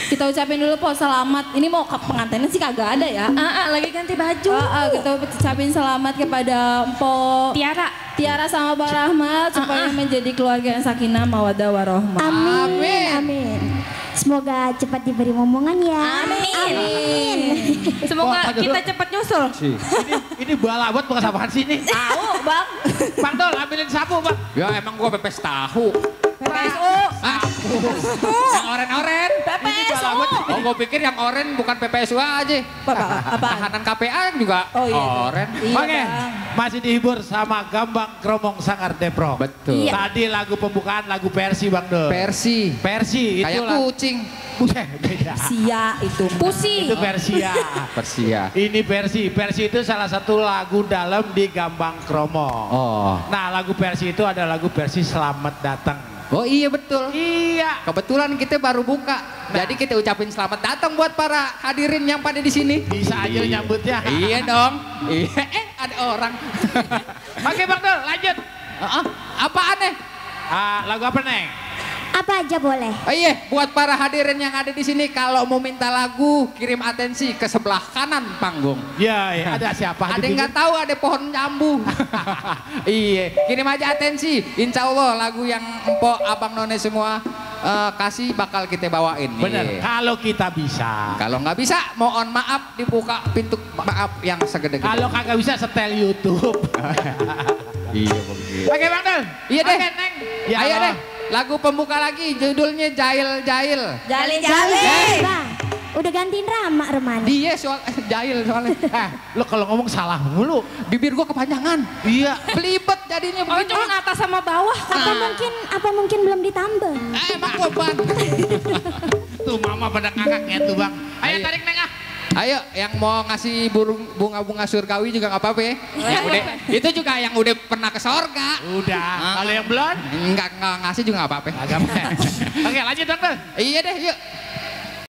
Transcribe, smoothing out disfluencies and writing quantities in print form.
Kita ucapin dulu po selamat. Ini mau ke pengantinnya sih kagak ada ya. Lagi ganti baju. Kita ucapin selamat kepada Mpo Tiara sama Bang Rahmat supaya menjadi keluarga yang sakinah mawaddah warahmah. Amin. Amin. Semoga cepat diberi momongan ya. Amin. Semoga kita cepat nyusul. Ini bala buat bukan apaan sih ini? Tahu Bang. Bang Dol ambilin sapu Bang. Ya emang gua pepes tahu. PPSU. Yang oren-oren. PPSU. Oh gua pikir yang oren bukan PPSU aja. Apa? Tahanan KPA juga Oh iya. oren. Iya, Oke, Bang. masih dihibur sama Gambang Kromong Sangar Depro. Betul. Iya. Tadi lagu pembukaan lagu Persi Bang Dol. Persi. Persi itu Kayak kucing. Buset, beda. Sia itu. Pusi. Itu Persia. Persia. Ini Persi. Persi itu salah satu lagu dalam di Gambang Kromong. Oh. Nah, lagu Persi itu ada lagu Persi Selamat Datang. Oh iya betul. Iya. Kebetulan kita baru buka. Jadi kita ucapin selamat datang buat para hadirin yang pada di sini. Bisa aja nyambutnya. Iya dong. Iya. Ada orang. Oke Bang Dol, lanjut. Apaan nih? Lagu apa Neng? Apa aja boleh. Oh iya, buat para hadirin yang ada di sini kalau mau minta lagu kirim atensi ke sebelah kanan panggung. Ya, ada siapa? Ada yang nggak tahu ada pohon jambu. Iya, kirim aja atensi. Insya Allah lagu yang empok abang none semua kasih bakal kita bawain. Bener, kalau kita bisa. Kalau nggak bisa, mohon maaf dibuka pintu maaf yang segede-gede. Kalau kagak bisa setel YouTube. Iya begitu. Oke Bang Dol. Iya deh. Oke, Neng. Ya, Ayo Allah. deh, lagu pembuka lagi judulnya Jail-Jail. Jali-jali. Bang, udah gantiin Rama Remani. Dia soal Jail soalnya. Lo kalau ngomong salah mulu. Bibir gua kepanjangan. Iya. Belibet jadinya Oh begitu. cuma atas sama bawah. Apa mungkin belum ditambah? Emang gua ban. Tuh mama pada ngakak ya tuh Bang. Ayo Ayo. tarik Neng ah. Ayo, yang mau ngasih bunga-bunga surgawi juga nggak apa-apa ya. Yang udah, itu juga yang udah pernah ke sorga. Udah. Kalau yang belum? Nggak ngasih juga nggak apa-apa. Agak. Oke lanjut Bang Dol. Iya deh, yuk.